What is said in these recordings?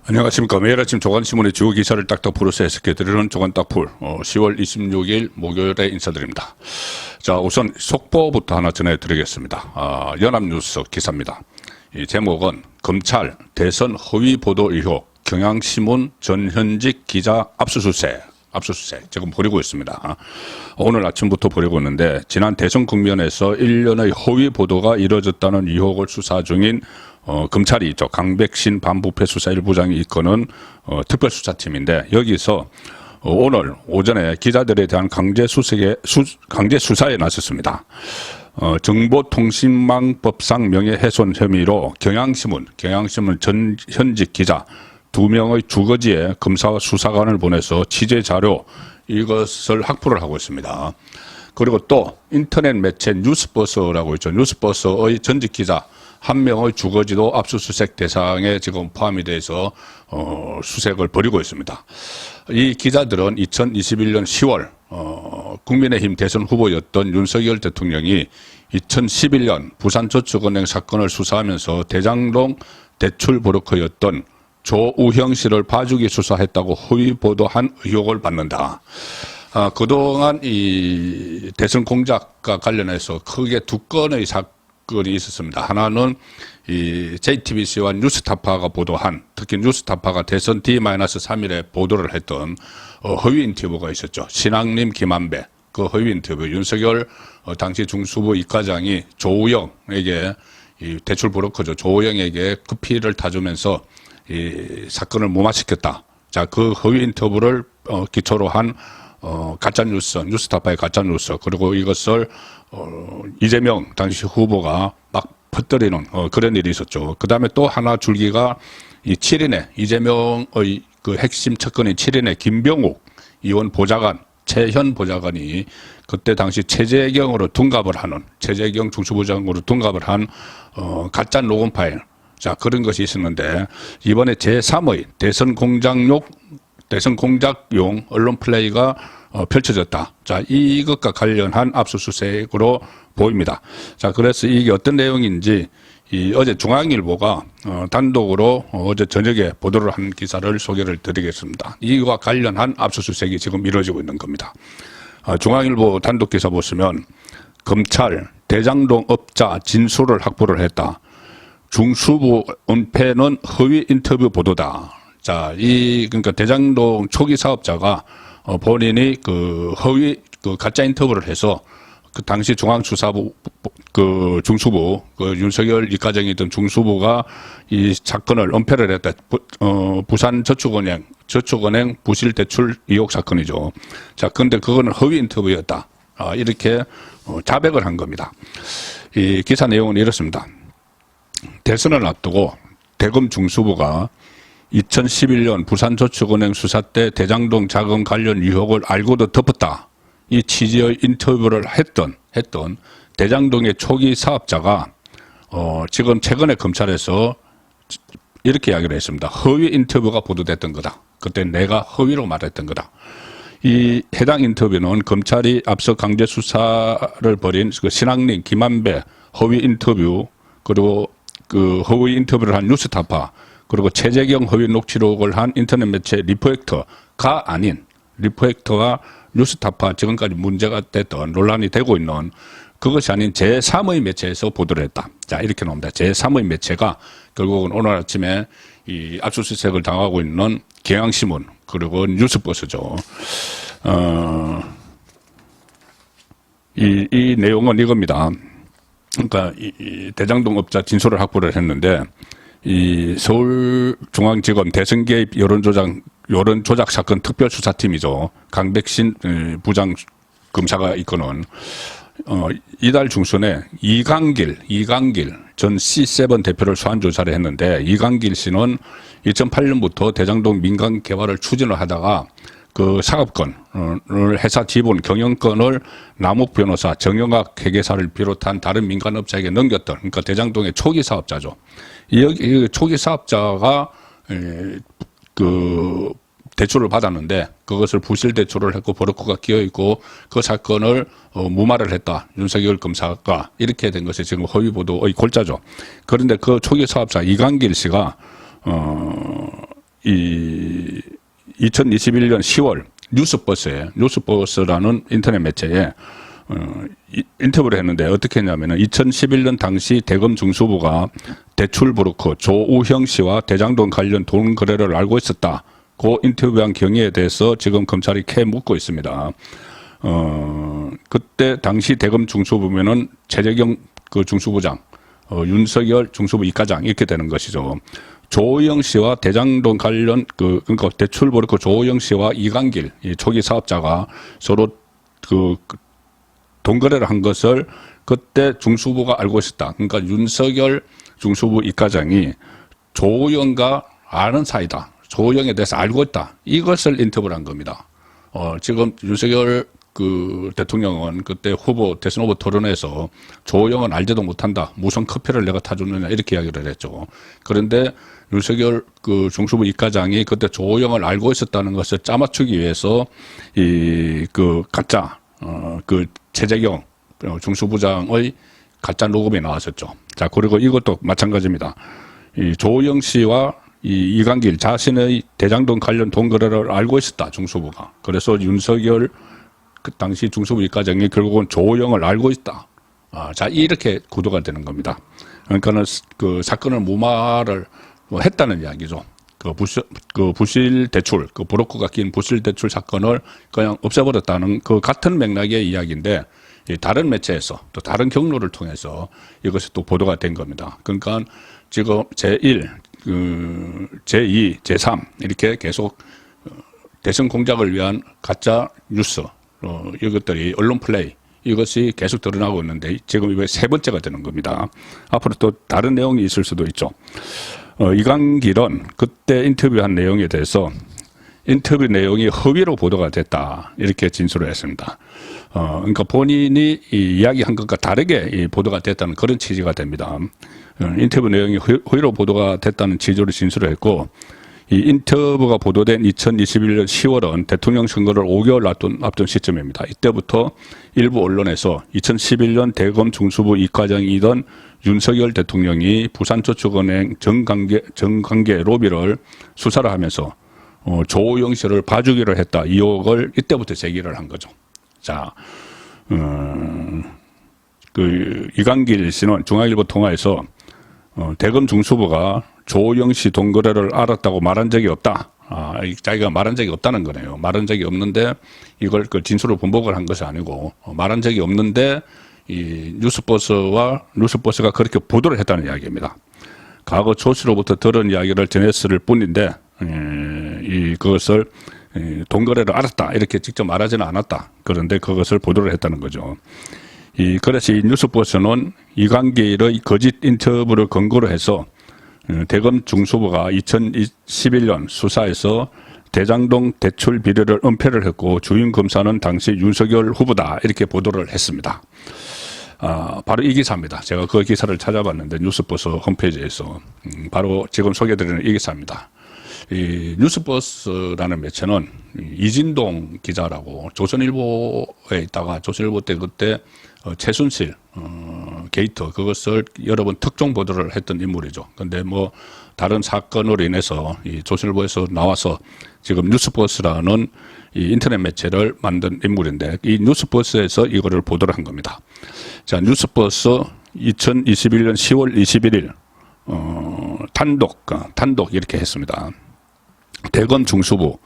안녕하십니까. 매일 아침 조간신문의 주요 기사를 딱딱 풀어서 해석해드리는 조간딱풀 10월 26일 목요일에 인사드립니다. 자, 우선 속보부터 하나 전해드리겠습니다. 연합뉴스 기사입니다. 이 제목은 검찰 대선 허위 보도 의혹 경향신문 전현직 기자 압수수색 지금 벌이고 있습니다. 오늘 아침부터 벌이고 있는데 지난 대선 국면에서 1년의 허위 보도가 이뤄졌다는 의혹을 수사 중인 검찰이 있죠. 강백신 반부패 수사 1부장이 이끄는 특별수사팀인데 여기서 오늘 오전에 기자들에 대한 강제 수사에 나섰습니다. 정보통신망법상 명예훼손 혐의로 경향신문 전현직 기자 2명의 주거지에 검사와 수사관을 보내서 취재 자료 이것을 확보를 하고 있습니다. 그리고 또 인터넷 매체 뉴스버스라고 있죠. 뉴스버스의 전직 기자 1명의 주거지도 압수수색 대상에 지금 포함이 돼서 수색을 벌이고 있습니다. 이 기자들은 2021년 10월 국민의힘 대선 후보였던 윤석열 대통령이 2011년 부산저축은행 사건을 수사하면서 대장동 대출 브로커였던 조우형 씨를 봐주기 수사했다고 허위 보도한 의혹을 받는다. 그동안 이 대선 공작과 관련해서 크게 2건의 사건이 있었습니다. 하나는 이 JTBC와 뉴스타파가 보도한, 특히 뉴스타파가 대선 D-3일에 보도를 했던 허위 인터뷰가 있었죠. 신앙림 김한배 그 허위 인터뷰, 윤석열 당시 중수부 이과장이 조우형에게 이 대출 브로커죠. 조우형에게 커피를 타주면서 이 사건을 무마시켰다. 자, 그 허위 인터뷰를 기초로 한 가짜뉴스, 뉴스타파의 가짜뉴스, 그리고 이것을 이재명 당시 후보가 막 퍼뜨리는 그런 일이 있었죠. 그 다음에 또 하나 줄기가 이 7인의 이재명의 그 핵심 측근인 7인의 김병욱 의원 보좌관, 최현 보좌관이 그때 당시 최재경으로 둔갑을 하는, 최재경 중수부장으로 둔갑을 한 가짜 녹음 파일, 자, 그런 것이 있었는데 이번에 제3의 대선 공작용 언론 플레이가 펼쳐졌다. 자, 이것과 관련한 압수수색으로 보입니다. 자, 그래서 이게 어떤 내용인지 어제 중앙일보가 단독으로 어제 저녁에 보도를 한 기사를 소개를 드리겠습니다. 이와 관련한 압수수색이 지금 이루어지고 있는 겁니다. 중앙일보 단독 기사 보시면 검찰 대장동 업자 진술을 확보를 했다. 중수부 은폐는 허위 인터뷰 보도다. 자, 그러니까 대장동 초기 사업자가 본인이 그 허위, 가짜 인터뷰를 해서 그 당시 중앙수사부, 중수부, 윤석열 이과장이던 중수부가 이 사건을 은폐를 했다. 부산저축은행 부실 대출 의혹 사건이죠. 자, 근데 그거는 허위 인터뷰였다. 이렇게 자백을 한 겁니다. 이 기사 내용은 이렇습니다. 대선을 앞두고 대검 중수부가 2011년 부산저축은행 수사 때 대장동 자금 관련 의혹을 알고도 덮었다. 이 취지의 인터뷰를 했던 대장동의 초기 사업자가 지금 최근에 검찰에서 이렇게 이야기를 했습니다. 허위 인터뷰가 보도됐던 거다. 그때 내가 허위로 말했던 거다. 이 해당 인터뷰는 검찰이 앞서 강제 수사를 벌인 그 신앙림 김한배 허위 인터뷰, 그리고 그 허위 인터뷰를 한 뉴스타파, 그리고 최재경 허위 녹취록을 한 인터넷 매체 리포액터가 아닌, 리포액터가 뉴스타파 지금까지 문제가 됐던, 논란이 되고 있는 그것이 아닌 제3의 매체에서 보도를 했다. 자, 이렇게 나옵니다. 제3의 매체가 결국은 오늘 아침에 이 압수수색을 당하고 있는 경향신문, 그리고 뉴스버스죠. 이 내용은 이겁니다. 그러니까 이 대장동 업자 진술을 확보를 했는데 이 서울중앙지검 대선 개입 여론조작 사건 특별수사팀이죠. 강백신 부장 검사가 이끄는 이달 중순에 이강길 전 C7 대표를 소환 조사를 했는데 이강길 씨는 2008년부터 대장동 민간 개발을 추진을 하다가 그 사업권을 회사 지분 경영권을 남욱 변호사, 정영학 회계사를 비롯한 다른 민간업자에게 넘겼던, 그러니까 대장동의 초기 사업자죠. 이 초기 사업자가 그 대출을 받았는데 그것을 부실 대출을 했고 버럭코가 끼어 있고 그 사건을 무마를 했다. 윤석열 검사가 이렇게 된 것이 지금 허위 보도의 골자죠. 그런데 그 초기 사업자 이강길 씨가 이 2021년 10월 뉴스버스라는 인터넷 매체에 인터뷰를 했는데 어떻게 했냐면은 2011년 당시 대검 중수부가 대출 브로커 조우형 씨와 대장동 관련 돈 거래를 알고 있었다. 그 인터뷰한 경위에 대해서 지금 검찰이 캐 묻고 있습니다. 그때 당시 대검 중수부면은 최재경 그 중수부장, 윤석열 중수부 이과장 이렇게 되는 것이죠. 조우영 씨와 대장동 관련 그러니까 대출 브로커 조우영 씨와 이강길 이 초기 사업자가 서로 돈 거래를 한 것을 그때 중수부가 알고 있었다. 그러니까 윤석열 중수부 이과장이 조우영과 아는 사이다. 조우영에 대해서 알고 있다. 이것을 인터뷰를 한 겁니다. 지금 윤석열 대통령은 그때 대선 후보 토론에서 조우영은 알지도 못한다. 무슨 커피를 내가 타주느냐 이렇게 이야기를 했죠. 그런데 윤석열 중수부 이과장이 그때 조우영을 알고 있었다는 것을 짜맞추기 위해서 가짜 최재경 중수부장의 가짜 녹음이 나왔었죠. 자, 그리고 이것도 마찬가지입니다. 이 조우영 씨와 이강길 자신의 대장동 관련 돈 거래를 알고 있었다, 중수부가. 그래서 윤석열 그 당시 중수부 이과장이 결국은 조우영을 알고 있다. 자, 이렇게 구도가 되는 겁니다. 그러니까는 사건을 무마를 했다는 이야기죠. 부실 대출, 브로커가 낀 부실 대출 사건을 그냥 없애버렸다는 같은 맥락의 이야기인데, 다른 매체에서 또 다른 경로를 통해서 이것이 또 보도가 된 겁니다. 그러니까 지금 제1, 제2, 제3 이렇게 계속 대선 공작을 위한 가짜 뉴스, 이것들이 언론 플레이, 이것이 계속 드러나고 있는데 지금 이게 세 번째가 되는 겁니다. 앞으로 또 다른 내용이 있을 수도 있죠. 이강길은 그때 인터뷰한 내용에 대해서 인터뷰 내용이 허위로 보도가 됐다. 이렇게 진술을 했습니다. 그러니까 본인이 이야기한 것과 다르게 보도가 됐다는 그런 취지가 됩니다. 인터뷰 내용이 허위로 보도가 됐다는 취지로 진술을 했고, 이 인터뷰가 보도된 2021년 10월은 대통령 선거를 5개월 앞둔 시점입니다. 이때부터 일부 언론에서 2011년 대검 중수부 이과장이던 윤석열 대통령이 부산저축은행 정관계 로비를 수사를 하면서 조우영 씨를 봐주기를 했다. 이 의혹을 이때부터 제기를 한 거죠. 자, 이강길 씨는 중앙일보 통화에서 대검 중수부가 조우영 씨 돈 거래를 알았다고 말한 적이 없다. 자기가 말한 적이 없다는 거네요. 말한 적이 없는데 이걸 진술을 번복을 한 것이 아니고 말한 적이 없는데 이 뉴스버스가 그렇게 보도를 했다는 이야기입니다. 과거 조 씨로부터 들은 이야기를 전했을 뿐인데 그것을 돈 거래를 알았다 이렇게 직접 말하지는 않았다. 그런데 그것을 보도를 했다는 거죠. 그래서 이 뉴스버스는 이강길의 거짓 인터뷰를 근거로 해서 대검 중수부가 2011년 수사에서 대장동 대출 비리를 은폐를 했고 주임 검사는 당시 윤석열 후보다 이렇게 보도를 했습니다. 바로 이 기사입니다. 제가 그 기사를 찾아봤는데 뉴스버스 홈페이지에서 바로 지금 소개해드리는 이 기사입니다. 이 뉴스버스라는 매체는 이진동 기자라고 조선일보에 있다가 조선일보 때 그때 최순실 게이트 그것을 여러 번 특종 보도를 했던 인물이죠. 그런데 뭐 다른 사건으로 인해서 이 조선일보에서 나와서 지금 뉴스버스라는 이 인터넷 매체를 만든 인물인데 이 뉴스버스에서 이거를 보도를 한 겁니다. 자, 뉴스버스 2021년 10월 21일 단독 이렇게 했습니다. 대검 중수부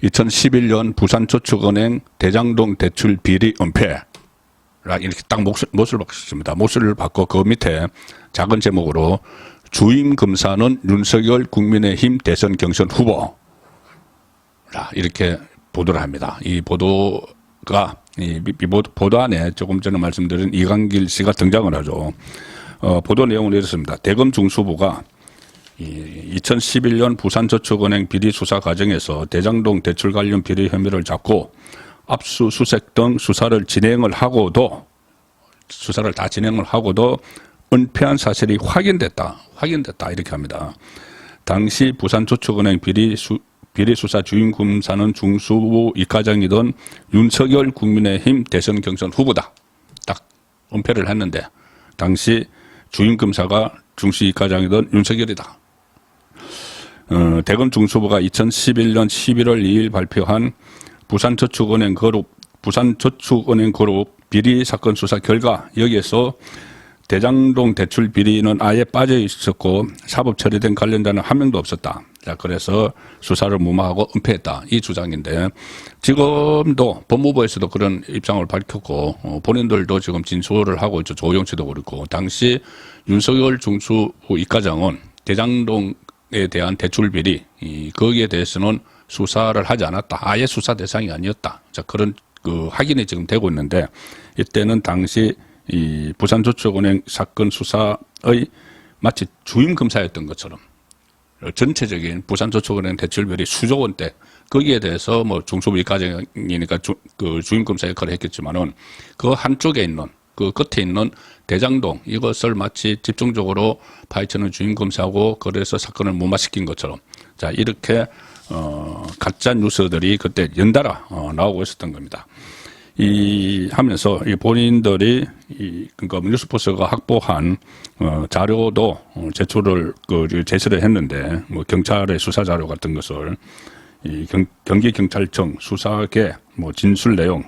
2011년 부산저축은행 대장동 대출 비리 은폐 이렇게 딱 못을 박습니다. 못을 받고 그 밑에 작은 제목으로 주임 검사는 윤석열 국민의힘 대선 경선 후보 이렇게 보도를 합니다. 이 보도가 보도 안에 조금 전에 말씀드린 이강길 씨가 등장을 하죠. 보도 내용은 이렇습니다. 대검 중수부가 2011년 부산저축은행 비리 수사 과정에서 대장동 대출 관련 비리 혐의를 잡고 압수수색 등 수사를 다 진행을 하고도 은폐한 사실이 확인됐다 이렇게 합니다. 당시 부산저축은행 비리 수사 주임 검사는 중수부 이과장이던 윤석열 국민의힘 대선 경선 후보다. 딱 은폐를 했는데 당시 주임 검사가 중수 이과장이던 윤석열이다. 대검 중수부가 2011년 11월 2일 발표한 부산저축은행 그룹 비리 사건 수사 결과 여기에서 대장동 대출 비리는 아예 빠져 있었고 사법 처리된 관련자는 한 명도 없었다. 자, 그래서 수사를 무마하고 은폐했다. 이 주장인데 지금도 법무부에서도 그런 입장을 밝혔고 본인들도 지금 진술을 하고 있죠. 조영 씨도 그렇고 당시 윤석열 중수부 이과장은 대장동에 대한 대출 비리 거기에 대해서는 수사를 하지 않았다. 아예 수사 대상이 아니었다. 자, 그런 확인이 지금 되고 있는데 이때는 당시 이 부산저축은행 사건 수사의 마치 주임 검사였던 것처럼 전체적인 부산저축은행 대출 비리 수조 원대 거기에 대해서 뭐 중수부 이과장이니까 주임 검사 역할을 했겠지만은 그 한쪽에 있는 그 끝에 있는 대장동 이것을 마치 집중적으로 파헤치는 주임 검사하고 그래서 사건을 무마시킨 것처럼 자 이렇게 가짜 뉴스들이 그때 연달아 나오고 있었던 겁니다. 하면서 이 본인들이 그러니까 뉴스포스가 확보한 자료도 제시를 했는데 뭐 경찰의 수사 자료 같은 것을 경기경찰청 수사계 뭐 진술 내용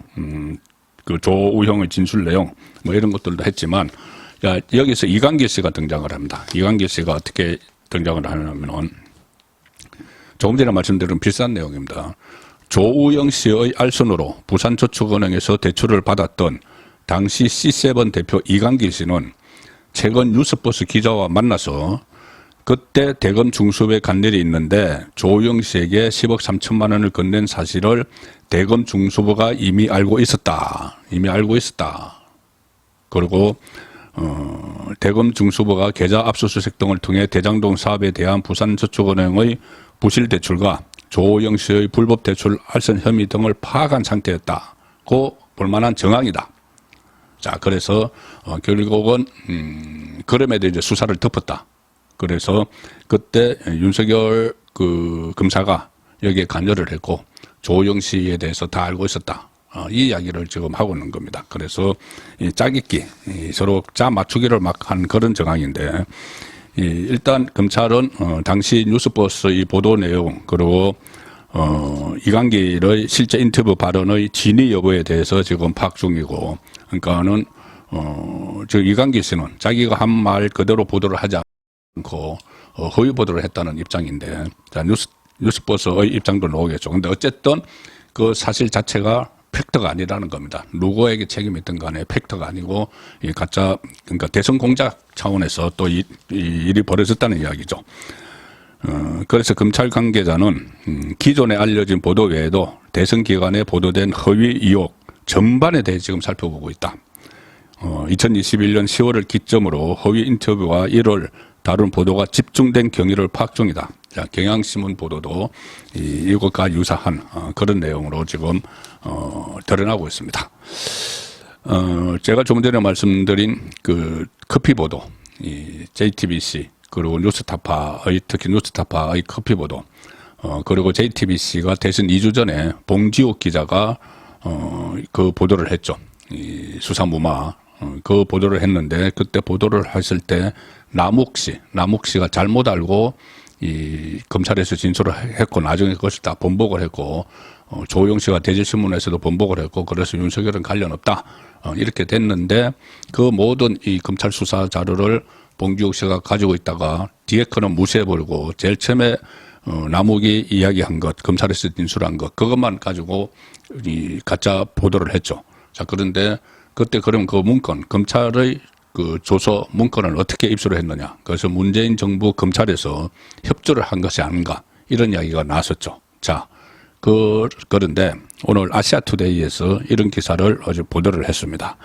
그 조우형의 진술 내용 뭐 이런 것들도 했지만 여기서 이광길 씨가 등장을 합니다. 이광길 씨가 어떻게 등장을 하냐면은 조금 전에 말씀드린 비슷한 내용입니다. 조우영 씨의 알선으로 부산저축은행에서 대출을 받았던 당시 C7 대표 이광길 씨는 최근 뉴스버스 기자와 만나서 그때 대검 중수부에 간 일이 있는데 조우영 씨에게 10억 3천만 원을 건넨 사실을 대검 중수부가 이미 알고 있었다. 그리고 대검 중수부가 계좌 압수수색 등을 통해 대장동 사업에 대한 부산저축은행의 부실 대출과 조우영 씨의 불법 대출 알선 혐의 등을 파악한 상태였다고 볼만한 정황이다. 자, 그래서 결국은 그럼에도 이제 수사를 덮었다. 그래서 그때 윤석열 검사가 여기에 관여를 했고 조우영 씨에 대해서 다 알고 있었다. 이 이야기를 지금 하고 있는 겁니다. 그래서 이 짜깁기, 서로 짜 맞추기를 막 한 그런 정황인데 일단 검찰은 당시 뉴스버스 이 보도 내용 그리고 이광길의 실제 인터뷰 발언의 진위 여부에 대해서 지금 파악 중이고 그러니까는 이광길 씨는 자기가 한 말 그대로 보도를 하지 않고 허위 보도를 했다는 입장인데 자, 뉴스버스의 입장도 나오겠죠. 근데 어쨌든 그 사실 자체가 팩트가 아니라는 겁니다. 누구에게 책임이 있든 간에 팩트가 아니고 이 가짜 그러니까 대선 공작 차원에서 또 일이 벌어졌다는 이야기죠. 그래서 검찰 관계자는 기존에 알려진 보도 외에도 대선 기간에 보도된 허위 의혹 전반에 대해 지금 살펴보고 있다. 2021년 10월을 기점으로 허위 인터뷰와 1월 다룬 보도가 집중된 경위를 파악 중이다. 자, 경향신문 보도도 이것과 유사한 그런 내용으로 지금 드러나고 있습니다. 제가 조금 전에 말씀드린 그 커피 보도, JTBC 그리고 뉴스타파의 특히 뉴스타파의 커피 보도, 그리고 JTBC가 대선 2주 전에 봉지욱 기자가 그 보도를 했죠. 수사무마 그 보도를 했는데 그때 보도를 했을 때 남욱 씨가 잘못 알고 검찰에서 진술을 했고 나중에 그것을 다 번복을 했고 조우영 씨가 대질신문에서도 번복을 했고 그래서 윤석열은 관련 없다 이렇게 됐는데 그 모든 이 검찰 수사 자료를 봉지욱 씨가 가지고 있다가 뒤에 거는 무시해버리고 제일 처음에 남욱이 이야기한 것 검찰에서 진술한 것 그것만 가지고 이 가짜 보도를 했죠. 자, 그런데 그때 그럼 그 문건 검찰의 그 조서 문건을 어떻게 입수를 했느냐. 그래서 문재인 정부 검찰에서 협조를 한 것이 아닌가. 이런 이야기가 나왔었죠. 자, 그런데 오늘 아시아투데이에서 이런 기사를 어제 보도를 했습니다.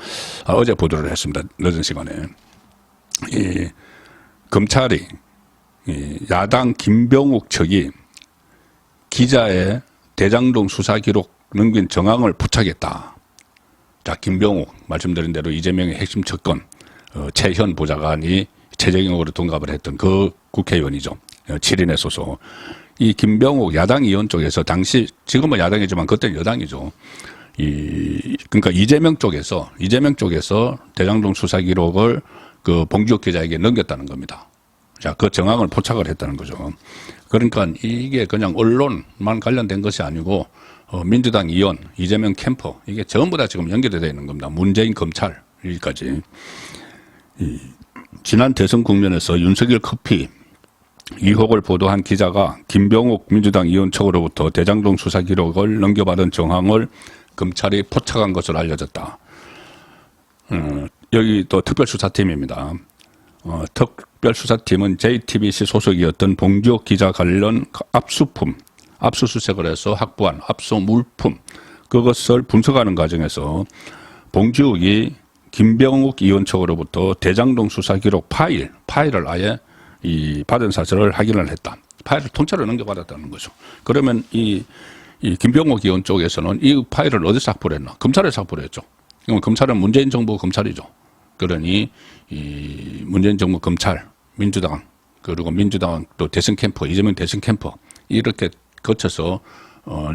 어제 보도를 했습니다. 늦은 시간에. 검찰이 야당 김병욱 측이 기자의 대장동 수사 기록 넘긴 정황을 부착했다. 자, 김병욱 말씀드린 대로 이재명의 핵심 측근 최현 보좌관이 최재경으로 동갑을 했던 그 국회의원이죠. 7인의 소속. 이 김병욱 야당 의원 쪽에서 당시 지금은 야당이지만 그때는 여당이죠. 그러니까 이재명 쪽에서 대장동 수사 기록을 그 봉지욱 기자에게 넘겼다는 겁니다. 자, 그 정황을 포착을 했다는 거죠. 그러니까 이게 그냥 언론만 관련된 것이 아니고 민주당 의원, 이재명 캠프 이게 전부 다 지금 연결이 되어 있는 겁니다. 문재인 검찰 여기까지. 지난 대선 국면에서 윤석열 커피 의혹을 보도한 기자가 김병욱 민주당 의원 측으로부터 대장동 수사 기록을 넘겨받은 정황을 검찰이 포착한 것으로 알려졌다. 여기 또 특별수사팀입니다. 특별수사팀은 JTBC 소속이었던 봉지욱 기자 관련 압수품, 압수수색을 해서 확보한 압수물품, 그것을 분석하는 과정에서 봉지욱이 김병욱 의원 측으로부터 대장동 수사 기록 파일을 아예 받은 사실을 확인을 했다. 파일을 통째로 넘겨받았다는 거죠. 그러면 이 김병욱 의원 쪽에서는 이 파일을 어디서 확보를 했나? 검찰에서 확보를 했죠. 검찰은 문재인 정부 검찰이죠. 그러니 이 문재인 정부 검찰, 민주당, 그리고 민주당 또 대선 캠프, 이재명 대선 캠프 이렇게 거쳐서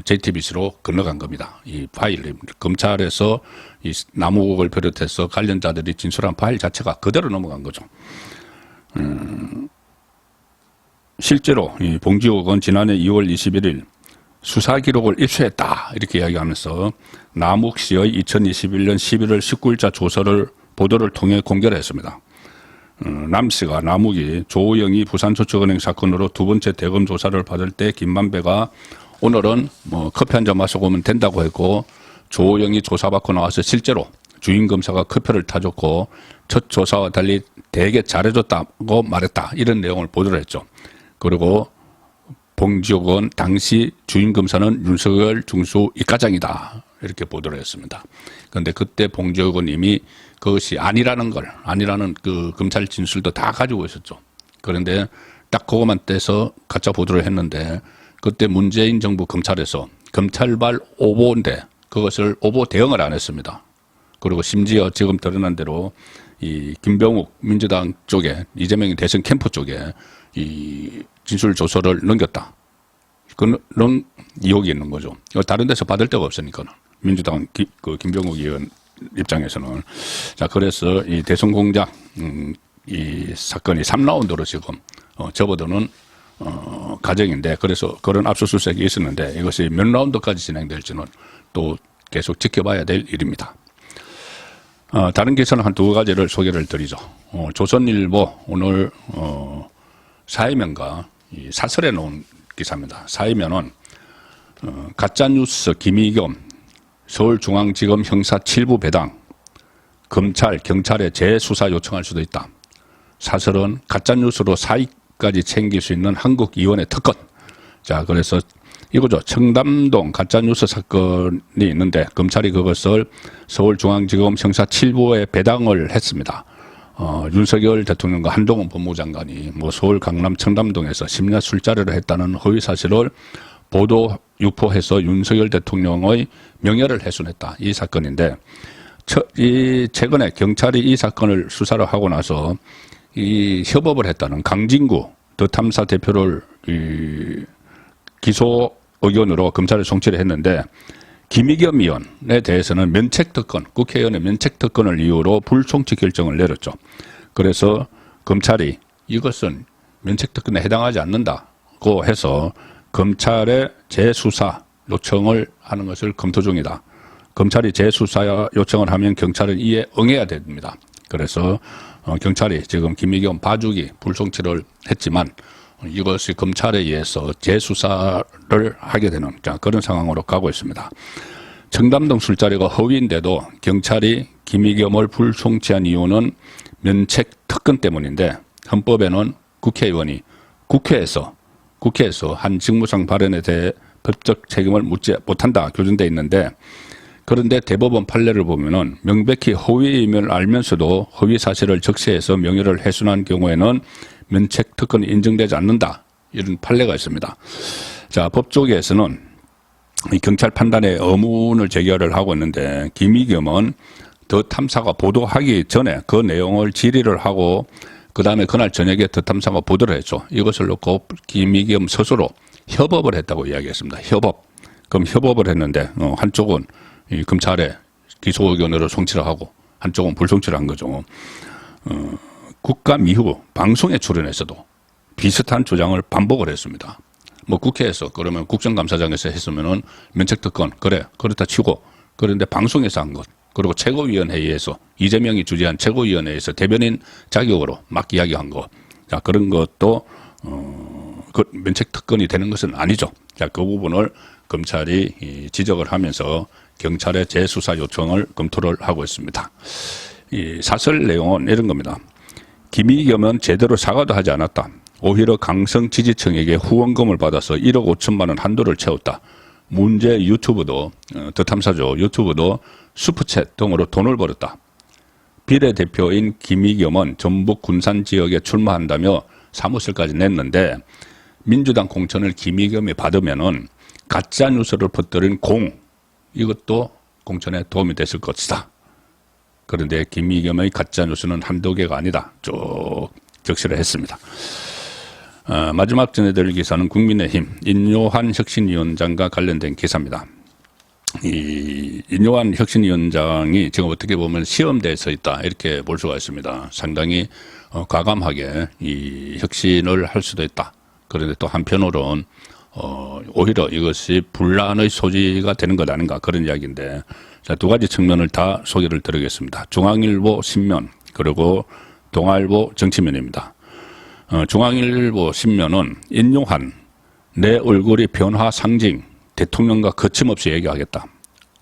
JTBC로 건너간 겁니다. 이 파일, 검찰에서 이 남욱을 비롯해서 관련자들이 진술한 파일 자체가 그대로 넘어간 거죠. 실제로 이 봉지욱은 지난해 2월 21일 수사 기록을 입수했다 이렇게 이야기하면서 남욱시의 2021년 11월 19일자 조서를 보도를 통해 공개를 했습니다. 남씨가 남욱이 조우영이 부산저축은행 사건으로 두 번째 대검 조사를 받을 때 김만배가 오늘은 뭐 커피 한 잔 마시고 오면 된다고 했고 조우영이 조사받고 나와서 실제로 주임검사가 커피를 타줬고 첫 조사와 달리 되게 잘해줬다고 말했다. 이런 내용을 보도를 했죠. 그리고 봉지욱은 당시 주임검사는 윤석열 중수 이과장이다. 이렇게 보도를 했습니다. 그런데 그때 봉지욱은 이미 그것이 아니라는 그 검찰 진술도 다 가지고 있었죠. 그런데 딱 그것만 떼서 가짜 보도를 했는데 그때 문재인 정부 검찰에서 검찰발 오보인데 그것을 오보 대응을 안 했습니다. 그리고 심지어 지금 드러난 대로 이 김병욱 민주당 쪽에 이재명이 대선 캠프 쪽에 이 진술 조서를 넘겼다. 그런 의혹이 있는 거죠. 다른 데서 받을 데가 없으니까는 민주당 그 김병욱 의원 입장에서는 자 그래서 이 대선 공작 이 사건이 3라운드로 지금 접어드는 과정인데 그래서 그런 압수수색이 있었는데 이것이 몇 라운드까지 진행될지는 또 계속 지켜봐야 될 일입니다. 다른 기사는 한 두 가지를 소개를 드리죠. 조선일보 오늘 사회면과 사설에 놓은 기사입니다. 사회면은 가짜뉴스 김의겸 서울중앙지검 형사 7부 배당 검찰, 경찰에 재수사 요청할 수도 있다. 사설은 가짜뉴스로 사익까지 챙길 수 있는 한국의원의 특권. 자, 그래서 이거죠. 청담동 가짜뉴스 사건이 있는데 검찰이 그것을 서울중앙지검 형사 7부에 배당을 했습니다. 윤석열 대통령과 한동훈 법무장관이 뭐 서울 강남 청담동에서 심야 술자리를 했다는 허위 사실을 보도 유포해서 윤석열 대통령의 명예를 훼손했다. 이 사건인데 최근에 경찰이 이 사건을 수사를 하고 나서 이 협업을 했다는 강진구 더 탐사 대표를 기소 의견으로 검찰에 송치를 했는데 김의겸 의원에 대해서는 면책특권, 국회의원의 면책특권을 이유로 불송치 결정을 내렸죠. 그래서 검찰이 이것은 면책특권에 해당하지 않는다고 해서 검찰에 재수사 요청을 하는 것을 검토 중이다. 검찰이 재수사 요청을 하면 경찰은 이에 응해야 됩니다. 그래서 경찰이 지금 김의겸 봐주기 불송치를 했지만 이것이 검찰에 의해서 재수사를 하게 되는 그런 상황으로 가고 있습니다. 청담동 술자리가 허위인데도 경찰이 김의겸을 불송치한 이유는 면책 특권 때문인데 헌법에는 국회의원이 국회에서 한 직무상 발언에 대해 법적 책임을 묻지 못한다 규정되어 있는데 그런데 대법원 판례를 보면은 명백히 허위임을 알면서도 허위 사실을 적시해서 명예를 훼손한 경우에는 면책 특권이 인정되지 않는다. 이런 판례가 있습니다. 자, 법조계에서는 이 경찰 판단에 의문을 제기를 하고 있는데 김의겸은 더 탐사가 보도하기 전에 그 내용을 질의를 하고 그 다음에 그날 저녁에 더 탐사가 보도를 했죠. 이것을 놓고 김의겸 스스로 협업을 했다고 이야기했습니다. 협업. 그럼 협업을 했는데 한쪽은 이 검찰에 기소 의견으로 송치를 하고 한쪽은 불송치를 한 거죠. 국감 이후 방송에 출연해서도 비슷한 주장을 반복을 했습니다. 뭐 국회에서 그러면 국정감사장에서 했으면은 면책특권 그래 그렇다 치고 그런데 방송에서 한 것 그리고 최고위원회의에서 이재명이 주재한 최고위원회에서 대변인 자격으로 막 이야기한 거 자 그런 것도 그 면책특권이 되는 것은 아니죠. 자 그 부분을 검찰이 지적을 하면서 경찰의 재수사 요청을 검토를 하고 있습니다. 이 사설 내용은 이런 겁니다. 김의겸은 제대로 사과도 하지 않았다. 오히려 강성 지지층에게 후원금을 받아서 1억 5천만 원 한도를 채웠다. 문제 유튜브도 더 탐사죠. 유튜브도 슈퍼챗 등으로 돈을 벌었다. 비례대표인 김의겸은 전북 군산 지역에 출마한다며 사무실까지 냈는데 민주당 공천을 김의겸이 받으면은 가짜 뉴스를 퍼뜨린 이것도 공천에 도움이 됐을 것이다. 그런데 김의겸의 가짜 뉴스는 한두 개가 아니다. 쭉 적시를 했습니다. 마지막 전해드릴 기사는 국민의힘 인요한 혁신위원장과 관련된 기사입니다. 이 인요한 혁신위원장이 지금 어떻게 보면 시험대에 서 있다 이렇게 볼 수가 있습니다. 상당히 과감하게 이 혁신을 할 수도 있다. 그런데 또 한편으로는 오히려 이것이 분란의 소지가 되는 것 아닌가 그런 이야기인데 자, 두 가지 측면을 다 소개를 드리겠습니다. 중앙일보 신면 그리고 동아일보 정치면입니다. 중앙일보 신면은 인용한 내 얼굴이 변화 상징 대통령과 거침없이 얘기하겠다.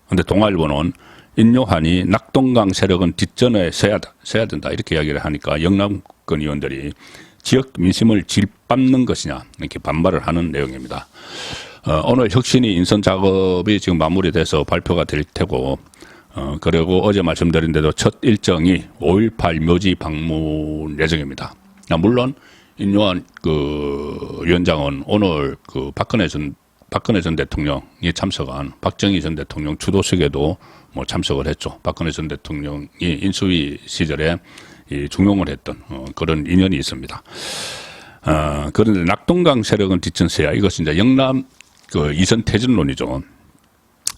그런데 동아일보는 인용한이 낙동강 세력은 뒷전에 서야 된다 이렇게 이야기를 하니까 영남권 의원들이 지역 민심을 질밟는 것이냐 이렇게 반발을 하는 내용입니다. 오늘 혁신위 인선 작업이 지금 마무리돼서 발표가 될 테고 그리고 어제 말씀드린 대로 첫 일정이 5.18 묘지 방문 예정입니다. 물론 인요한 그 위원장은 오늘 그 박근혜 전 대통령이 참석한 박정희 전 대통령 주도식에도 뭐 참석을 했죠. 박근혜 전 대통령이 인수위 시절에 중용을 했던 그런 인연이 있습니다. 그런데 낙동강 세력은 뒷전세야. 이것은 이제 영남 그 이선 퇴진론이죠.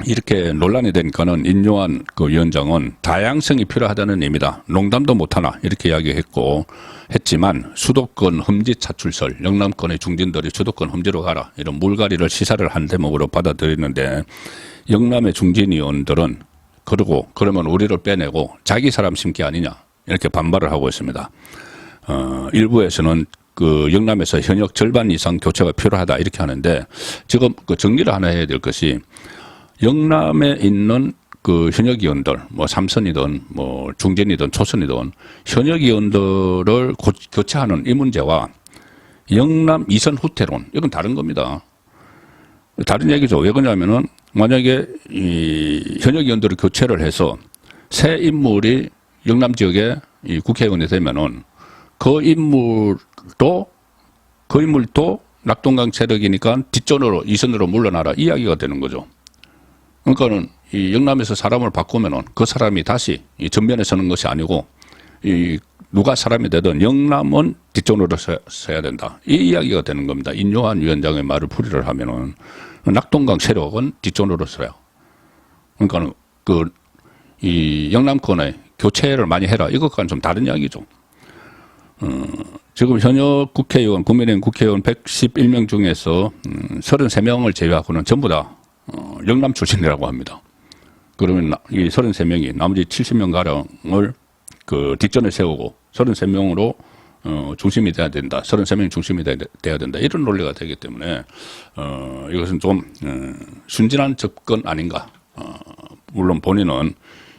이렇게 논란이 되니까는 인요한 그 위원장은 다양성이 필요하다는 의미다. 농담도 못하나 이렇게 했지만 수도권 험지 차출설, 영남권의 중진들이 수도권 험지로 가라 이런 물갈이를 시사를 한 대목으로 받아들이는데 영남의 중진 의원들은 그러면 우리를 빼내고 자기 사람 심기 아니냐 이렇게 반발을 하고 있습니다. 일부에서는 그 영남에서 현역 절반 이상 교체가 필요하다 이렇게 하는데 지금 그 정리를 하나 해야 될 것이 영남에 있는 그 현역 의원들, 뭐 삼선이든 뭐 중진이든 초선이든 현역 의원들을 교체하는 이 문제와 영남 이선 후퇴론 이건 다른 겁니다. 다른 얘기죠. 왜 그러냐면은 만약에 이 현역 의원들을 교체를 해서 새 인물이 영남 지역에 이 국회의원이 되면은 그 인물도 낙동강 세력이니까 뒷전으로 이선으로 물러나라 이야기가 되는 거죠. 그러니까는 이 영남에서 사람을 바꾸면은 그 사람이 다시 이 전면에 서는 것이 아니고 이 누가 사람이 되든 영남은 뒷전으로 서야 된다. 이 이야기가 되는 겁니다. 인요한 위원장의 말을 풀이를 하면은 낙동강 세력은 뒷전으로 서요. 그러니까는 이 영남권에 교체를 많이 해라. 이것과는 좀 다른 이야기죠. 지금 현역 국회의원, 국민의힘 국회의원 111명 중에서 33명을 제외하고는 전부 다 영남 출신이라고 합니다. 그러면 이 33명이 나머지 70명 가량을 그 뒷전에 세우고 33명으로 중심이 돼야 된다. 33명이 중심이 돼야 된다. 이런 논리가 되기 때문에 이것은 좀 순진한 접근 아닌가. 물론 본인은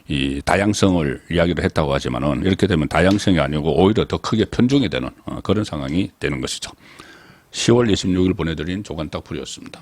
이 다양성을 이야기를 했다고 하지만은 이렇게 되면 다양성이 아니고 오히려 더 크게 편중이 되는 그런 상황이 되는 것이죠. 10월 26일 보내드린 조간딱풀이었습니다.